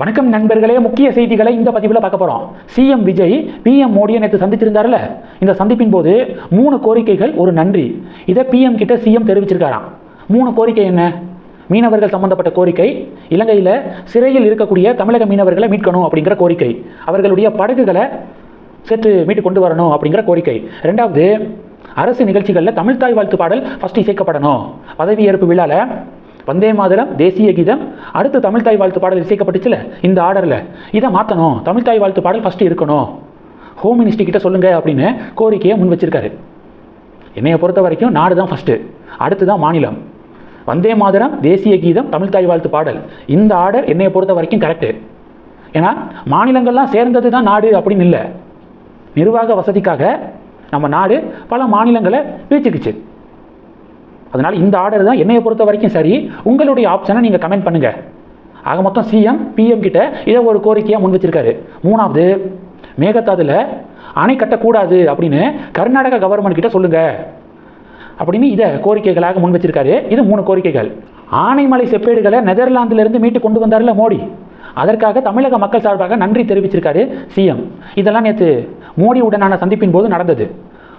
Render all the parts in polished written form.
வணக்கம் நண்பர்களே, முக்கிய செய்திகளை இந்த பதிவில் பார்க்க போகிறோம். சிஎம் விஜய் பிஎம் மோடியை நேற்று சந்திச்சிருந்தார்ல, இந்த சந்திப்பின் போது 3 கோரிக்கைகள், ஒரு நன்றி. இதை பிஎம் கிட்ட சிஎம் தெரிவிச்சிருக்காராம். 3 கோரிக்கை என்ன? மீனவர்கள் சம்பந்தப்பட்ட கோரிக்கை, இலங்கையில் சிறையில் இருக்கக்கூடிய தமிழக மீனவர்களை மீட்கணும் அப்படிங்கிற கோரிக்கை, அவர்களுடைய படகுகளை சேர்த்து மீட்டு கொண்டு வரணும் அப்படிங்கிற கோரிக்கை. 2வது, அரசு நிகழ்ச்சிகளில் தமிழ்தாய் வாழ்த்து பாடல் ஃபஸ்ட் இசைக்கப்படணும். பதவியேற்பு விழாவில் வந்தே மாதரம், தேசிய கீதம், அடுத்து தமிழ்தாய் வாழ்த்து பாடல் இசைக்கப்பட்டுச்சுல இந்த ஆர்டரில், இதை மாற்றணும். தமிழ்தாய் வாழ்த்து பாடல் ஃபஸ்ட்டு இருக்கணும். ஹோம் மினிஸ்ட்ரி கிட்ட சொல்லுங்கள் அப்படின்னு கோரிக்கையை முன் வச்சிருக்காரு. என்னையை பொறுத்த வரைக்கும் நாடு தான் ஃபஸ்ட்டு, அடுத்து தான் மாநிலம். வந்தே மாதரம், தேசிய கீதம், தமிழ்தாய் வாழ்த்து பாடல், இந்த ஆர்டர் என்னையை பொறுத்த வரைக்கும் கரெக்டு. ஏன்னா மாநிலங்கள்லாம் சேர்ந்தது தான் நாடு அப்படின்னு இல்லை. நிர்வாக வசதிக்காக நம்ம நாடு பல மாநிலங்களை பிரிச்சுக்குச்சு. அதனால் இந்த ஆர்டர் தான் என்னையை பொறுத்த வரைக்கும் சரி. உங்களுடைய ஆப்ஷனை நீங்கள் கமெண்ட் பண்ணுங்கள். ஆக மொத்தம் சிஎம் பிஎம் கிட்ட இதை ஒரு கோரிக்கையாக முன் வச்சிருக்காரு. 3வது, மேகதாதுல அணை கட்டக்கூடாது அப்படின்னு கர்நாடக கவர்மெண்ட் கிட்ட சொல்லுங்க அப்படின்னு இதை கோரிக்கைகளாக முன் வச்சிருக்காரு. இது 3 கோரிக்கைகள். ஆனைமலை செப்பேடுகளை நெதர்லாந்திலிருந்து மீட்டு கொண்டு வந்தார்ல மோடி, அதற்காக தமிழக மக்கள் சார்பாக நன்றி தெரிவிச்சிருக்காரு சிஎம். இதெல்லாம் நேற்று மோடியுடனான சந்திப்பின் போது நடந்தது.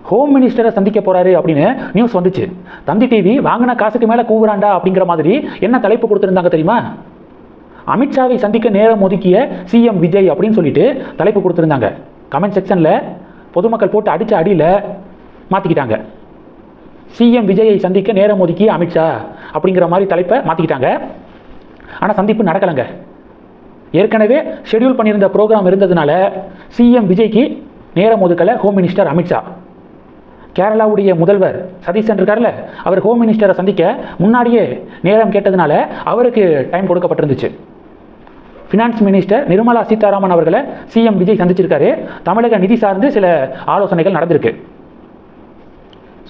ஹோம் மினிஸ்டரை சந்திக்க போறாரு அப்படின்னு நியூஸ் வந்துச்சு. தந்தி டிவி வாங்கின காசுக்கு மேலே கூவுறாண்டா அப்படிங்கிற மாதிரி என்ன தலைப்பு கொடுத்துருந்தாங்க தெரியுமா? அமித்ஷாவை சந்திக்க நேரம் ஒதுக்கிய சிஎம் விஜய் அப்படின்னு சொல்லிட்டு தலைப்பு கொடுத்துருந்தாங்க. கமெண்ட் செக்ஷனில் பொதுமக்கள் போட்டு அடித்த அடியில் மாற்றிக்கிட்டாங்க. சிஎம் விஜயை சந்திக்க நேரம் ஒதுக்கிய அமித்ஷா அப்படிங்கிற மாதிரி தலைப்பை மாற்றிக்கிட்டாங்க. ஆனால் சந்திப்பு நடக்கலைங்க. ஏற்கனவே ஷெட்யூல் பண்ணியிருந்த ப்ரோக்ராம் இருந்ததுனால சிஎம் விஜய்க்கு நேரம் ஒதுக்கலை ஹோம் மினிஸ்டர் அமித்ஷா. கேரளாவுடைய முதல்வர் சதீஷன் இருக்கார்ல, அவர் ஹோம் மினிஸ்டரை சந்திக்க முன்னாடியே நேரம் கேட்டதுனால அவருக்கு டைம் கொடுக்கப்பட்டிருந்துச்சு. ஃபினான்ஸ் மினிஸ்டர் நிர்மலா சீதாராமன் அவர்களை சிஎம் விஜய் சந்திச்சிருக்காரு. தமிழக நிதி சார்ந்து சில ஆலோசனைகள் நடந்திருக்கு.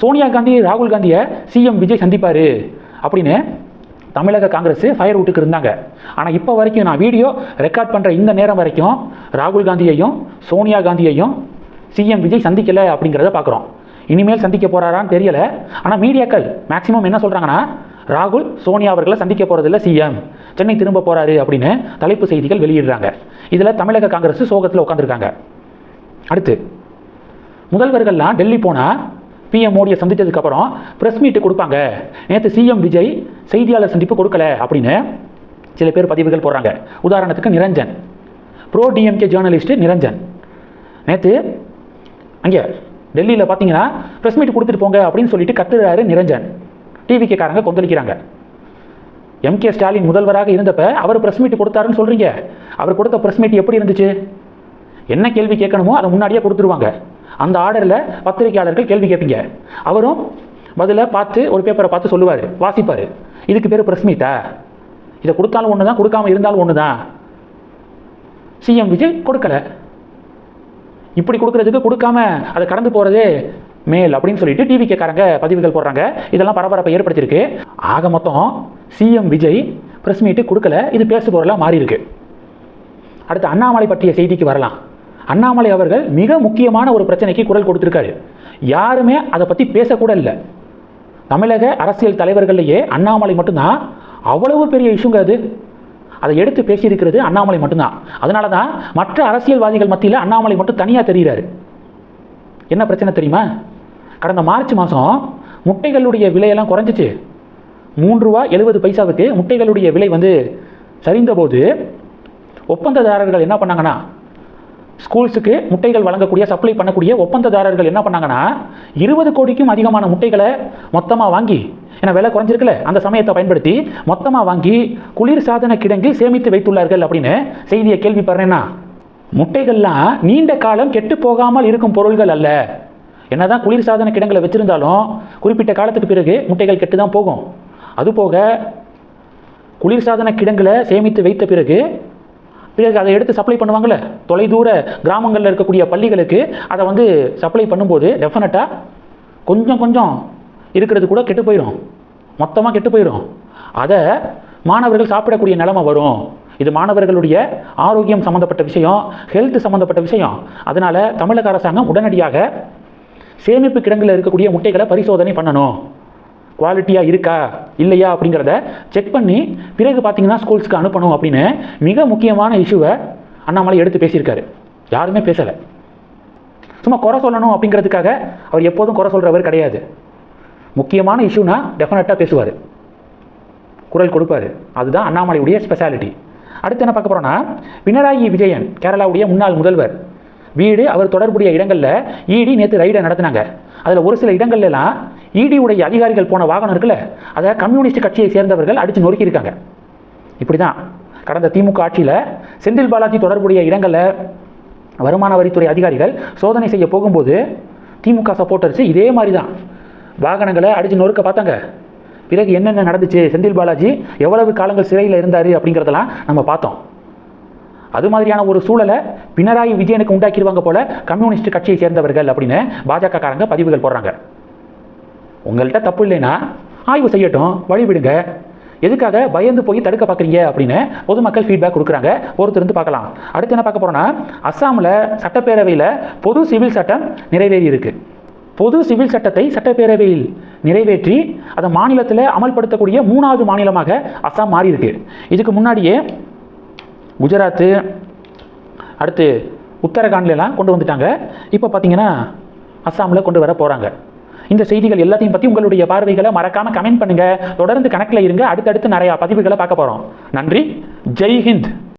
சோனியா காந்தி, ராகுல் காந்தியை சிஎம் விஜய் சந்திப்பார் அப்படின்னு தமிழக காங்கிரஸ் ஃபயர் விட்டுக்கு இருந்தாங்க. ஆனால் இப்போ வரைக்கும் நான் வீடியோ ரெக்கார்ட் பண்ணுற இந்த நேரம் வரைக்கும் ராகுல் காந்தியையும் சோனியா காந்தியையும் சிஎம் விஜய் சந்திக்கலை அப்படிங்கிறத பார்க்குறோம். இனிமேல் சந்திக்க போகிறாரான்னு தெரியலை. ஆனால் மீடியாக்கள் மேக்சிமம் என்ன சொல்கிறாங்கன்னா, ராகுல் சோனியா அவர்களை சந்திக்க போகிறதில்ல சிஎம், சென்னை திரும்ப போகிறாரு அப்படின்னு தலைப்பு செய்திகள் வெளியிடுறாங்க. இதில் தமிழக காங்கிரஸ் சோகத்தில் உட்காந்துருக்காங்க. அடுத்து, முதல்வர்கள்லாம் டெல்லி போனால் பிஎம் மோடியை சந்தித்ததுக்கப்புறம் ப்ரெஸ் மீட்டு கொடுப்பாங்க. நேற்று சிஎம் விஜய் செய்தியாளர் சந்திப்பு கொடுக்கல அப்படின்னு சில பேர் பதிவுகள் போடுறாங்க. உதாரணத்துக்கு Niranjan, bro DMK journalist Niranjan, நேற்று அங்கே டெல்லியில் பார்த்தீங்கன்னா ப்ரெஸ் மீட் கொடுத்துட்டு போங்க அப்படின்னு சொல்லிட்டு கத்துறாரு நிரஞ்சன். டிவிக்காரங்க கொந்தளிக்கிறாங்க. எம்கே ஸ்டாலின் முதல்வராக இருந்தப்ப அவர் ப்ரெஸ் மீட் கொடுத்தாருன்னு சொல்கிறீங்க. அவர் கொடுத்த ப்ரெஸ் மீட் எப்படி இருந்துச்சு? என்ன கேள்வி கேட்கணுமோ அதை முன்னாடியே கொடுத்துருவாங்க. அந்த ஆர்டரில் பத்திரிகையாளர்கள் கேள்வி கேட்பீங்க, அவரும் பதிலை பார்த்து ஒரு பேப்பரை பார்த்து சொல்லுவார், வாசிப்பார். இதுக்கு பேர் ப்ரெஸ் மீட்டா? இதை கொடுத்தாலும் ஒன்று தான், கொடுக்காமல் இருந்தாலும் ஒன்று தான். சிஎம் விஜய் கொடுக்கலை. இப்படி கொடுக்குறதுக்கு கொடுக்காம அதை கடந்து போகிறதே மேல் அப்படின்னு சொல்லிட்டு டிவிக்காரங்க பதிவுகள் போடுறாங்க. இதெல்லாம் பரபரப்பை ஏற்படுத்தியிருக்கு. ஆக மொத்தம் சிஎம் விஜய் ப்ரெஸ் மீட்டு கொடுக்கல. இது பேசுபொருளாக மாறி இருக்கு. அடுத்து அண்ணாமலை பற்றிய செய்திக்கு வரலாம். அண்ணாமலை அவர்கள் மிக முக்கியமான ஒரு பிரச்சனைக்கு குரல் கொடுத்துருக்காரு. யாருமே அதை பற்றி பேசக்கூட இல்லை. தமிழக அரசியல் தலைவர்கள்லேயே அண்ணாமலை மட்டும்தான் அவ்வளவு பெரிய இஷ்யூங்க. அது அதை எடுத்து பேசியிருக்கிறது அண்ணாமலை மட்டும்தான். அதனால தான் மற்ற அரசியல்வாதிகள் மத்தியில் அண்ணாமலை மட்டும் தனியாக தெரிகிறாரு. என்ன பிரச்சனை தெரியுமா? கடந்த மார்ச் மாதம் முட்டைகளுடைய விலையெல்லாம் குறைஞ்சிச்சு. 3 ரூபா 70 பைசாவுக்கு முட்டைகளுடைய விலை சரிந்தபோது ஒப்பந்ததாரர்கள் என்ன பண்ணாங்கன்னா, ஸ்கூல்ஸுக்கு முட்டைகள் வழங்கக்கூடிய சப்ளை பண்ணக்கூடிய ஒப்பந்ததாரர்கள் என்ன பண்ணாங்கன்னா, 20 கோடிக்கும் அதிகமான முட்டைகளை மொத்தமாக வாங்கி, ஏன்னா விலை குறைஞ்சிருக்குல்ல, அந்த சமயத்தை பயன்படுத்தி மொத்தமாக வாங்கி குளிர் சாதன கிடங்கில் சேமித்து வைத்துள்ளார்கள் அப்படின்னு செய்தியை கேள்விப்படுறேன்னா, முட்டைகள்லாம் நீண்ட காலம் கெட்டு போகாமல் இருக்கும் பொருள்கள் அல்ல. என்னதான் குளிர் சாதன கிடங்களை வச்சிருந்தாலும் குறிப்பிட்ட காலத்துக்கு பிறகு முட்டைகள் கெட்டு தான் போகும். அதுபோக குளிர்சாதன கிடங்கில் சேமித்து வைத்த பிறகு அதை எடுத்து சப்ளை பண்ணுவாங்கள்ல, தொலைதூர கிராமங்களில் இருக்கக்கூடிய பள்ளிகளுக்கு அதை சப்ளை பண்ணும்போது டெஃபினட்டாக கொஞ்சம் கொஞ்சம் இருக்கிறது கூட கெட்டு போயிடும், மொத்தமாக கெட்டு போயிடும். அதை மாணவர்கள் சாப்பிடக்கூடிய நிலைமை வரும். இது மாணவர்களுடைய ஆரோக்கியம் சம்மந்தப்பட்ட விஷயம், ஹெல்த் சம்மந்தப்பட்ட விஷயம். அதனால் தமிழக அரசாங்கம் உடனடியாக சேமிப்பு கிடங்கில் இருக்கக்கூடிய முட்டைகளை பரிசோதனை பண்ணணும். குவாலிட்டியாக இருக்கா இல்லையா அப்படிங்கிறத செக் பண்ணி பிறகு பார்த்தீங்கன்னா ஸ்கூல்ஸ்க்கு அனுப்பணும் அப்படின்னு மிக முக்கியமான இஷ்யூவை அண்ணாமலை எடுத்து பேசியிருக்காரு. யாருமே பேசலை. சும்மா குறை சொல்லணும் அப்படிங்கிறதுக்காக அவர் எப்போதும் குறை சொல்கிறவர் கிடையாது. முக்கியமான இஷ்யூனா டெஃபினட்டாக பேசுவார், குரல் கொடுப்பார். அதுதான் அண்ணாமலையுடைய ஸ்பெஷாலிட்டி. அடுத்து என்ன பார்க்க போகிறோன்னா, பினராயி விஜயன் கேரளாவுடைய முன்னாள் முதல்வர் வீடு அவர் தொடர்புடைய இடங்களில் இடி நேற்று ரைடை நடத்தினாங்க. அதில் ஒரு சில இடங்கள்லாம் இடி உடைய அதிகாரிகள் போன வாகனம் இருக்குல்ல, அதை கம்யூனிஸ்ட் கட்சியை சேர்ந்தவர்கள் அடித்து நொறுக்கியிருக்காங்க. இப்படி தான் கடந்த திமுக ஆட்சியில் செந்தில் பாலாஜி தொடர்புடைய இடங்களில் வருமான வரித்துறை அதிகாரிகள் சோதனை செய்ய போகும்போது திமுக சப்போர்ட்டர்ஸ் இதே மாதிரி தான் வாகனங்களை அடித்து நொறுக்க பார்த்தாங்க. பிறகு என்னென்ன நடந்துச்சு, செந்தில் பாலாஜி எவ்வளவு காலங்கள் சிறையில் இருந்தார் அப்படிங்கிறதெல்லாம் நம்ம பார்த்தோம். அது மாதிரியான ஒரு சூழலை பினராயி விஜயனுக்கு உண்டாக்கிடுவாங்க போல கம்யூனிஸ்ட் கட்சியை சேர்ந்தவர்கள் அப்படின்னு பாஜக காரங்க பதிவுகள் போடுறாங்க. உங்கள்கிட்ட தப்பு இல்லைன்னா ஆய்வு செய்யட்டும், வழிவிடுங்க. எதுக்காக பயந்து போய் தடுக்க பார்க்குறீங்க அப்படின்னு பொதுமக்கள் ஃபீட்பேக் கொடுக்குறாங்க. பொறுத்திருந்து பார்க்கலாம். அடுத்து என்ன பார்க்க போகிறோன்னா, அஸ்ஸாமில் சட்டப்பேரவையில் பொது சிவில் சட்டம் நிறைவேறி இருக்கு. பொது சிவில் சட்டத்தை சட்டப்பேரவையில் நிறைவேற்றி அதை மாநிலத்தில் அமல்படுத்தக்கூடிய 3வது மாநிலமாக அஸ்ஸாம் மாறி இருக்கு. இதுக்கு முன்னாடியே குஜராத்து, அடுத்து உத்தரகாண்ட்லாம் கொண்டு வந்துட்டாங்க. இப்போ பார்த்தீங்கன்னா அஸ்ஸாமில் கொண்டு வர போகிறாங்க. இந்த செய்திகள் எல்லாத்தையும் பற்றி உங்களுடைய பார்வைகளை மறக்காமல் கமெண்ட் பண்ணுங்கள். தொடர்ந்து கணக்கில் இருங்க. அடுத்தடுத்து நிறையா பதிவுகளை பார்க்க போகிறோம். நன்றி. ஜெய் ஹிந்த்.